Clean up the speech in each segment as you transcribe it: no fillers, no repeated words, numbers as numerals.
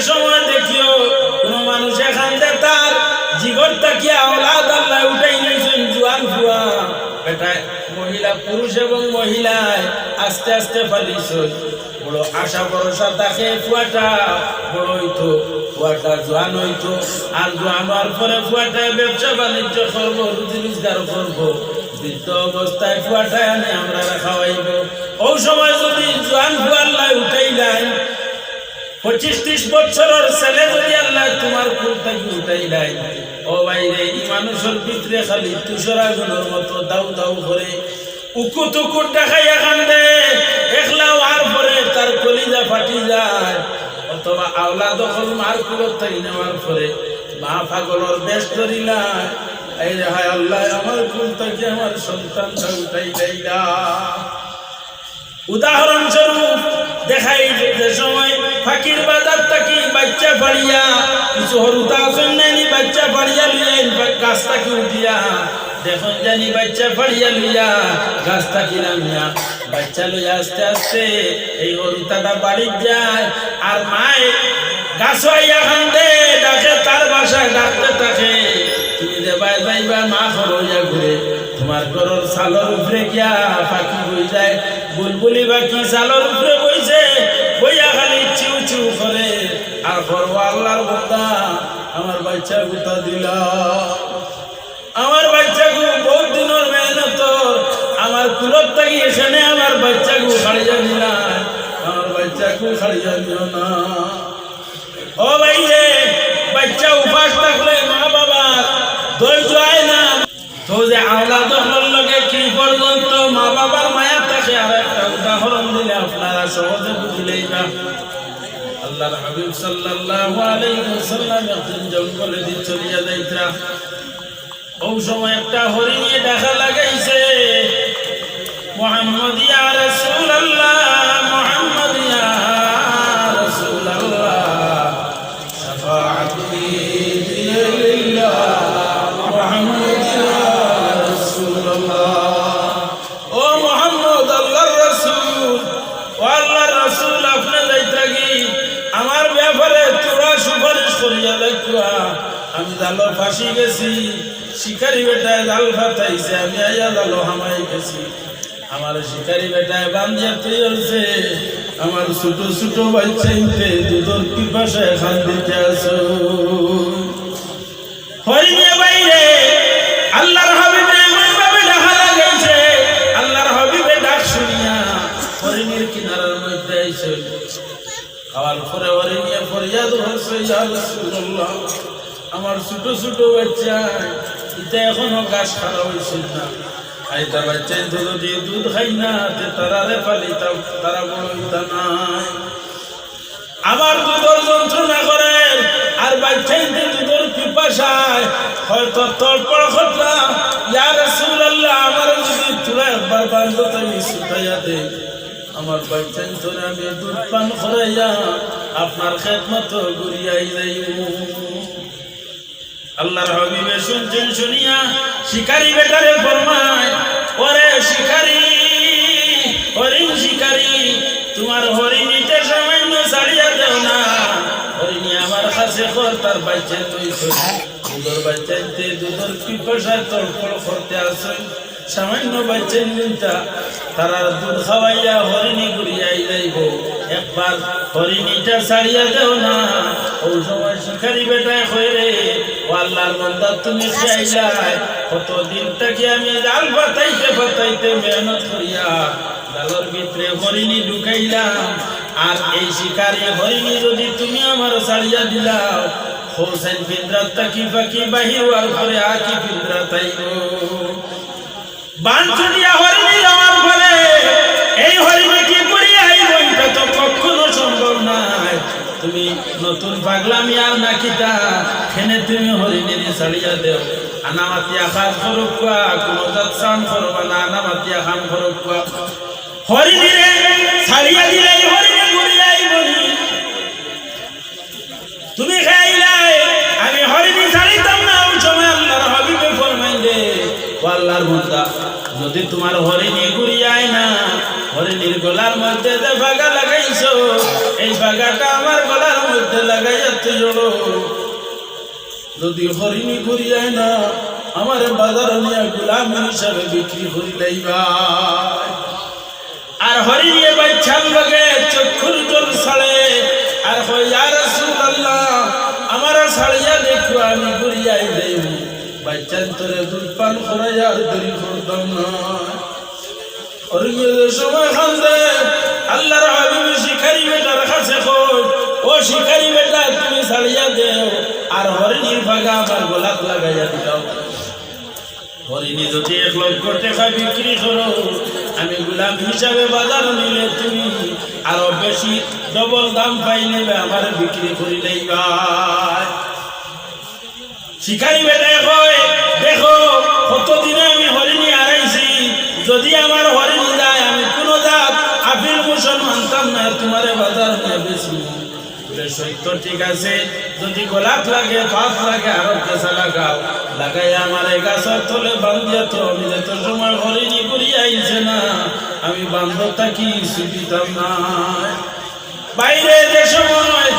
সময় দেখিও কোন মানুষ এখান থেকে তার জিগরটা কি আওলাদ আল্লাহ উঠাই নিয়েছেন জোয়ান ফুয়া এটা মহিলা পুরুষ এবং মহিলায় আস্তে আস্তে ফালিছে বড় আশা ভরসা থাকে ফুয়াটা বড় হইতো ফুয়াটা জোয়ান হইতো আর জোয়ান হওয়ার পরে ফুয়াটা ব্যবসা বাণিজ্য করবো রুজি রোজগার করবো বৃদ্ধ অবস্থায় ফুয়াটা আনে আমরা খাওয়াইব ওই সময় যদি জোয়ান ফুয়া আল্লাহ উঠাই দেয় 25-30 বছরের ছেলে যদি আল্লাহ তোমার কুল থেকে উঠাই দেয় ও ভাইরে এই মানুষের ভিতরে খালি তুষার আগুনের মতো দাউ দাউ করে উকুত উকুট দেখাইয়া কান্দে একলা হওয়ার পরে তার কলিজা ফাটি যায় অথবা আওলা দখল মার কুলত থেকে নেওয়ার পরে মা পাগলের বেশ ধরিলা এই রে হায় আল্লাহ আমার কুল থেকে আমার সন্তানটা উঠাই দেয় না। উদাহরণস্বরূপ দেখাই যে সময় ফাকির বাজার থাকি বাচ্চা ফাড়িয়া কিছু হরুতা আসেন নাইনি বাচ্চা ফাড়িয়া লইয়া গাছ থাকি উঠিয়া দেখুন জানি বাচ্চা ফাড়িয়া লইয়া গাছ থাকি নামিয়া বাচ্চা লইয়া আস্তে আস্তে এই হরুতাটা বাড়ি যায় আর মায় গাছ হইয়া কান্দে ডাকে তার বাসায় ডাকতে থাকে তুমি দেবাই যাইবা মা হইয়া ঘুরে তোমার ঘরের সালর উপরে গিয়া পাখি বই যায় বুলবুলি পাখি সালর উপরে বইছে বইয়া খালি চিউ চিউ করে আর করবো আল্লাহর বান্দা আমার বাচ্চা গুতা দিল আমার বাচ্চাকে বহুত দিনের মেহনত আমার কুলত থাকি এখানে আমার বাচ্চাকে খাড়িয়া দিলাম আমার বাচ্চাকে খাড়িয়া দিও না। ও ভাই রে বাচ্চা উপাস থাকলে মা বাবার ধৈর্য হয় না তো যে আওলাদ লগে কি পর্যন্ত মা বাবার মায়া থাকে আর একটা উদাহরণ দিলে আপনারা সহজে বুঝলেই না। আল্লাহর হাবিব সাল্লাল্লাহু আলাইহি ওয়াসাল্লাম একদিন জঙ্গলে দিয়ে চলিয়া যাইতা ওই সময় একটা হরিণে দেখা লাগাইছে মুহাম্মদ ইয়া রাসূলুল্লাহ মুহাম্মদ ইয়া রাসূলুল্লাহ শাফাআতি লিল্লাহ মুহাম্মদ ইয়া রাসূলুল্লাহ ও মুহাম্মদ আল্লাহর রাসূল ও আল্লাহর রাসূল আপনি যাইতা কি আমার ব্যাপারে তোরা সুপারিশ করিয়া দেখবা আমি জালো ফাঁসি গেছি শিকারি বেটায় জাল ফাটাইছে আমি আইয়া জালো হামাই গেছি আমার শিকারি বেটায় বান্ধিয়া তুইছে আমার ছোট ছোট বাচ্চাইতে দুধর পিপাসায় খান দিতে আসো হরিণে বাইরে আল্লাহর হাবিবে এমন ভাবে ডাকা লাগাইছে আল্লাহর হাবিবে ডাক শুনিয়া হরিণের কিনারার মধ্যে আইছে খাওয়ার পরে হরিণে ফরিয়াদ করছে ইয়া রাসূলুল্লাহ আমার ছোট ছোট বাচ্চা এটা এখনো গাছ খাওয়া হয়েছে না আইতা বাচ্চা যদি দুধ খাই না তারারে পালিতাম তারা বড় হইতা নাই আবার দুধের যন্ত্রণা করে আর বাচ্চা দুধের পিপাসায় হয়তো তড়পড় করলাম ইয়া রাসূলুল্লাহ আমার যদি তোরা একবার বান্ধ তুমি ছুটাইয়া দে আমার বাচ্চা ধরে আমি দুধ পান করাইয়া আপনার খেদমত ঘুরিয়াই যাইব। আল্লাহর হাবিবে শুনছেন শুনিয়া শিকারি বেটারে ফরমায় ওরে শিকারি হরিণ শিকারি তোমার হরিণীতে সামান্য ছাড়িয়া দেও না হরিণী আমার কাছে কর তার বাচ্চা তুইছে দুধর বাচ্চাইতে দুধর পিপাসায় তড়ফড় করতে আসেন সামান্য বাচ্চা নিতা তারা দুধ খাওয়াইয়া হরিণী ঘুরিয়াই যাইব একবার হরিণীটা ছাড়িয়া দেও না ওই সময় শিকারি বেটায় হয়ে ও আল্লাহর বান্দা তুমি খাইলাই কতদিন থেকে আমি জাল পাতাইতে পাতাইতে মেহনত করিয়া জালের ভিতরে হরিণী ঢুকাইলাম আর এই শিকারি হরিণী যদি তুমি আমার ছাড়িয়া দিলাও হোসেন ফিন্দ্রাত তাকি ফাঁকি বাহির হওয়ার পরে আকি ফিন্দ্রাত আইব বান ছুটিয়া হরিণী যাওয়ার পরে এই হরিণী কি করিয়া আইব এটা তো কখনো সম্ভব নাই তুমি নতুন পাগলামি আর নাকিটা খেনে তুমি হরিণী ছাড়িয়া দেও আনামাতিয়া খান ফরকুয়া কোন জাতসান করবা না আনামাতিয়া খান ফরকুয়া হরিণী রে ছাড়িয়া দিলে হরিণী ঘুরিয়া আইব তুমি খাইলাই আমি হরিণী ছাড়িতাম না ওই সময় আল্লাহর হাবিবে ফরমাইলে ও আল্লাহর বান্দা যদি তোমার হরিণী ঘুরিয়ায় না হরিণীর গলার মধ্যে যে ফাগা লাগাইছো এই ফাগাটা আমার গলার মধ্যে লাগাই আস্তে জড়ো যদি হরিণী ঘুরিয়ায় না আমার বাজার নিয়ে গোলাম হিসাবে বিক্রি করি লাইবা আর হরিণী বাচ্চার লগে চক্ষুর জল ছাড়ে আর হয় ইয়া রাসূলুল্লাহ আমার ছাড়িয়া দেখো আমি ঘুরিয়াই দেব বাচ্চার তোরে দুধ পান করাইয়া দেরি করতাম না হরিণীর সময় খান্দে আল্লাহর হাবিব শিকারী বেটার কাছে কই ও শিকারী বেটা তুমি ছাড়িয়া দেও আর হরিণীর ভাগা আমার গলাত লাগাইয়া দিও হরিণী যদি 1 লক্ষ টাকা বিক্রি করো আমি গোলাম হিসাবে বাজার নিলে তুমি আরো বেশি ডবল দাম পাই নেবে আমার বিক্রি করি লাইবা শিকারী বেটায় কয় দেখো কতদিনে আমি হরিণী হারাইছি যদি আমার হরিণী যায় আমি কোন জাত আপিল মোশন মানতাম না তোমারে বাজার নিয়ে বেশি বলে সত্য ঠিক আছে যদি গোলাপ লাগে পাত লাগে আরো কেসা লাগাও লাগাই আমার গাছের তলে বান্ধিয়া তো আমি যত সময় হরিণী ঘুরিয়ে আইছে না আমি বান্ধবটা কি সুবিধাম না বাইরে যে সময়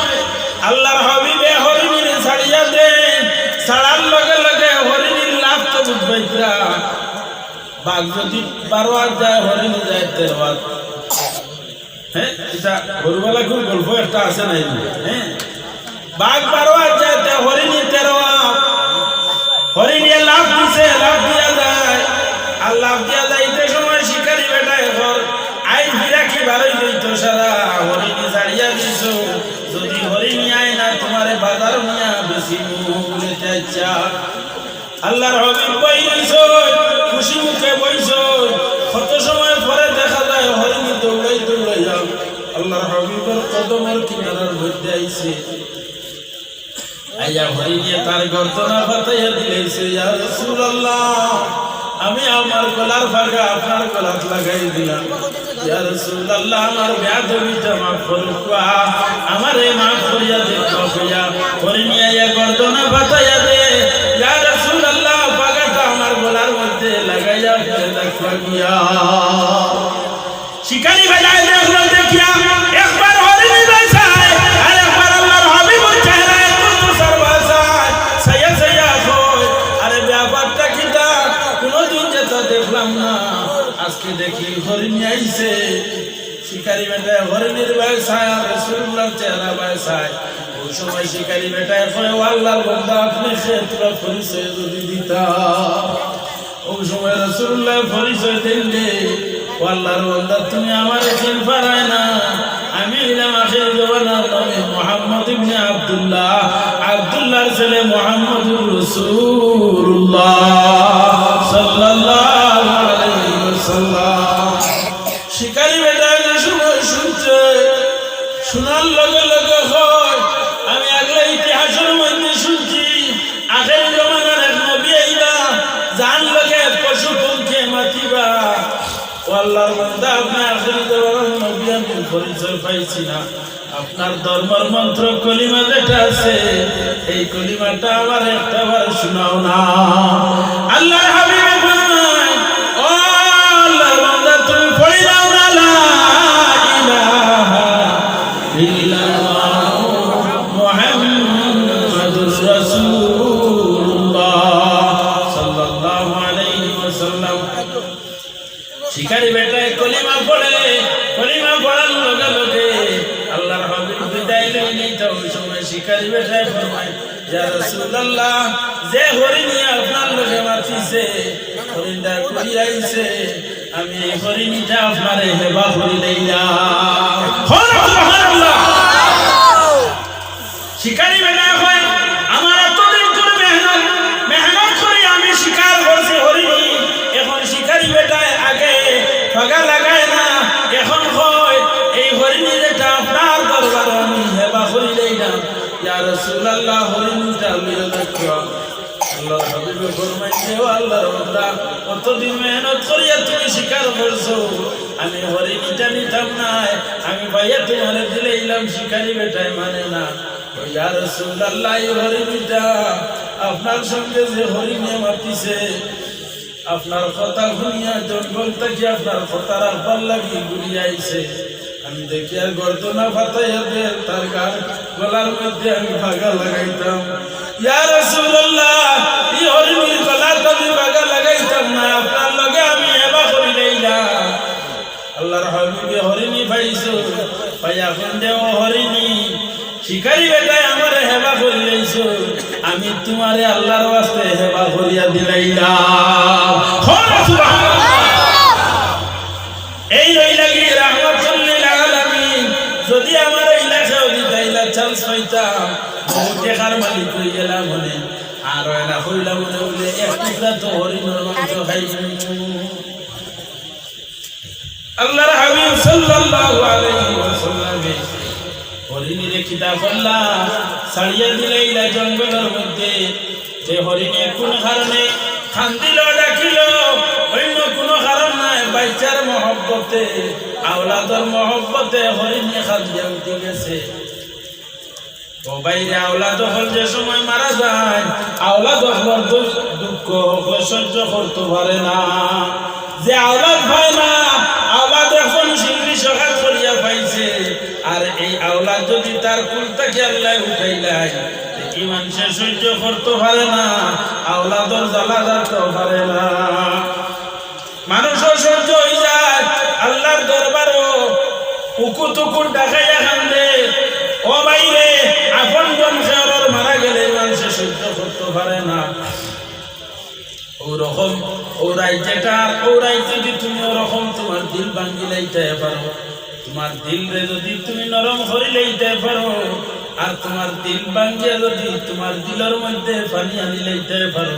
আল্লাহর হাবিবে হরিণীর ছাড়িয়া দেন ছাড়ার লগে লগে হরিণীর লাভ তো বুঝবাইতরা বাঘ যদি 12 হাত যায় হরিণী যায় 13 হাত হ্যাঁ এটা গরুবালা খুব গল্প একটা আছে না হ্যাঁ বাঘ 12 হাত যায় হরিণী 13 হাত হরিণী লাভ দিছে লাভ দিয়া যায় আর লাভ দিয়া যাইতে সময় শিকারী বেটা এখন আইন ফিরা কি ভালোই লইতো সারা হরিণী ছাড়িয়া দিছ যদি হরিণী আয় না তোমারে বাজার নিয়া বেশি বলে চাইছা আল্লাহর হাবিব বই রইছ খুশি মুখে বইছ কত সময় পরে দেখা যায় হরিণী দৌড়াই দৌড়াই যাও আল্লাহর হাবিবের কদমের কিনারার মধ্যে আইছে আইয়া হরিণী তার গর্দনা ফাটাইয়া দিলেছে ইয়া রাসূলুল্লাহ আমি আমার গলার ভাগা আপনার গলাত লাগাই দিলাম ইয়া রাসূলুল্লাহ আমার বেয়াদবিটা মাফ করুকা আমারে মাফ করিয়া দেখো কইয়া হরিণী আইয়া গর্দনা ফাটাইয়া দে ইয়া রাসূলুল্লাহ ভাগাটা আমার গলার মধ্যে লাগাইয়া দেখো গিয়া শিকারী বেলায় দেখলো দেখিয়া একবার হরিণী বাঁচায় আর একবার আল্লাহর হাবিবের চেহারায় মুসর বাঁচায় সাইয়া সাইয়া কই আরে ব্যাপারটা কিটা কোনদিন যেটা দেখলাম না আজকে দেখি হরিণী আইছে শিকারী বেটা হরিণীর বাঁচায় আর রাসূলুল্লাহর চেহারা বাঁচায় ওই সময় শিকারী বেটা কয় আল্লাহর বান্দা আপনি ক্ষেত্র পরিচয় যদি দিতা ওই সময় রাসূলুল্লাহ পরিচয় দিলে আল্লাহর বান্দা তুমি আমারে চিন পারায় না আমি হলাম আখির জমানার নবী মুহাম্মদ ইবনে আব্দুল্লাহ আব্দুল্লাহর ছেলে মুহাম্মদুর রাসূলুল্লাহ সাল্লাল্লাহু আলাইহি ওয়াসাল্লাম শিকারী বেটা যে সময় শুনছে শোনার লগে লগে হয় আমি আগলে ইতিহাসের মধ্যে শুনছি আখির জমানার এক নবী আইবা জান লগে পশু পঙ্খে মাতিবা আল্লাহর বান্দা আপনি আখির জমানার নবী আমি পরিচয় পাইছি না আপনার ধর্মের মন্ত্র কলিমা যেটা আছে এই কলিমাটা আমার একটাবার শোনাও না আল্লাহর হাবিব ভাই ও আল্লাহর বান্দা তুমি পড়ে দাও না লা ইলাহা ইল্লাল্লাহ মুহাম্মাদুর রাসূলুল্লাহ সাল্লাল্লাহু আলাইহি ওয়াসাল্লাম শিকারী বেটায় কলিমা পড়ে কলিমা পড়ার লগে লগে আল্লাহর হাবিব বিদায় লই তো ওই সময় শিকারী বেটায় ফরমায় ইয়া রাসূলুল্লাহ যে হরিণী আপনার লগে মাতিছে হরিণটা কই আইছে আমি এই হরিণীটা আপনারে হেবা করি লইলাম সুবহানাল্লাহ শিকারী বেটায় কয় আমার এতদিন ধরে মেহনত করে আমি শিকার করছি হরিণী এখন শিকারী বেটায় আগে ফাগা লাগায় না এখন হয় এই হরিণী যেটা আপনার দরবার আমি হেবা করি লইলাম ইয়া রাসূলুল্লাহ হরিণীটা লইয়া দেখো আল্লাহর হাবিব ফরমাইছে ও আল্লাহর বান্দা কতদিন মেহনত করিয়া তুমি শিকার করছো আমি হরিণীটা নিতাম না আমি ভাইয়া তোমারে দিলাম শিকারী বেটায় মানে না ইয়া রাসূলুল্লাহ এই হরিণীটা আপনার সঙ্গে যে হরিণী মাতিছে আপনার কথা শুনিয়া জঙ্গল থেকে আপনার কথা রাখবার লাগি ঘুরিয়ে আইছে আমি দেখি আর গর্দনা ফাটাইয়া দে তার গান গলার মধ্যে আমি ভাগা লাগাইতাম। ইয়া রাসূলুল্লাহ, এই হরিণীর গলার আমি ভাগা লাগাইতাম না, আপনার লগে আমি হেবা করি লইলাম। আল্লাহর হাবিবে হরিণী পাইছো, পাইয়া কন্দে ও হরিণী শিকারি বেটায় আমার হেবা করি লইছো, আমি তোমারে আল্লাহর ওয়াস্তে হেবা করিয়া দিলাইলাম। সুবহানাল্লাহ। এই রইলাগি রাহমাতুল্লিল আলামিন, যদি আমার এলাকাও দিতাইলা চান্স পাইতাম, টেকার মালিক হয়ে গেলাম মনে, আর এলা হইলাম মনে বলে এক টুকরা তো হরিণের মাংস খাইছি। আল্লাহর হাবিব সাল্লাল্লাহু আলাইহি ওয়াসাল্লাম হরিণীরে কিতা করলা ছাড়িয়ে দিলাইলা জঙ্গলের মধ্যে। যে হরিণে কোন কারণে খান্দিল ডাকিল, অন্য কোনো কারণ নাই, বাচ্চার মহব্বতে আওলাদর মহব্বতে হরিণে খাদ্যে উঠে গেছে। ও বাইরে আওলাদ হল যে সময় মারা যায়, আওলাদ হল দুঃখ সহ্য করতে পারে না। যে আওলাদ হয় না, আওলাদ এখন সিংড়ি সকাল করিয়া পাইছে, আর এই আওলাদ যদি তার কুলটাকে আল্লাহ উঠাইলাই, এই মানুষে সহ্য করতে পারে না, আওলাদর জ্বালা জানতে পারে না। মানুষও সহ্য হয়ে যায়, আল্লাহর দরবারও উকুত উকুট ডাকাইয়া কান্দে। ও বাইরে আপন জন খেয়ার মারা গেলে মানুষে সহ্য করতে পারে না। ওরকম ওরাই যেটা ওরাই যদি তুমি ওরকম তোমার দিল ভাঙ্গি লাইতে পারো, তোমার দিল রে যদি তুমি নরম করে লাইতে পারো, আর তোমার দিল ভাঙ্গিয়া যদি তোমার দিলের মধ্যে পানি আনি লাইতে পারো,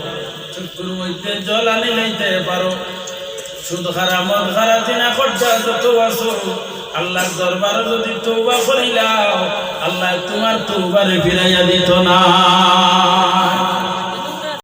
চক্ষুর মধ্যে জল আনি লাইতে পারো, সুদ খারা মদ খারা দিনা খরচা যত আসো, আল্লাহর দরবারে যদি তওবা করিলাও, আল্লাহ তোমার তওবারে ফিরাইয়া দিত না।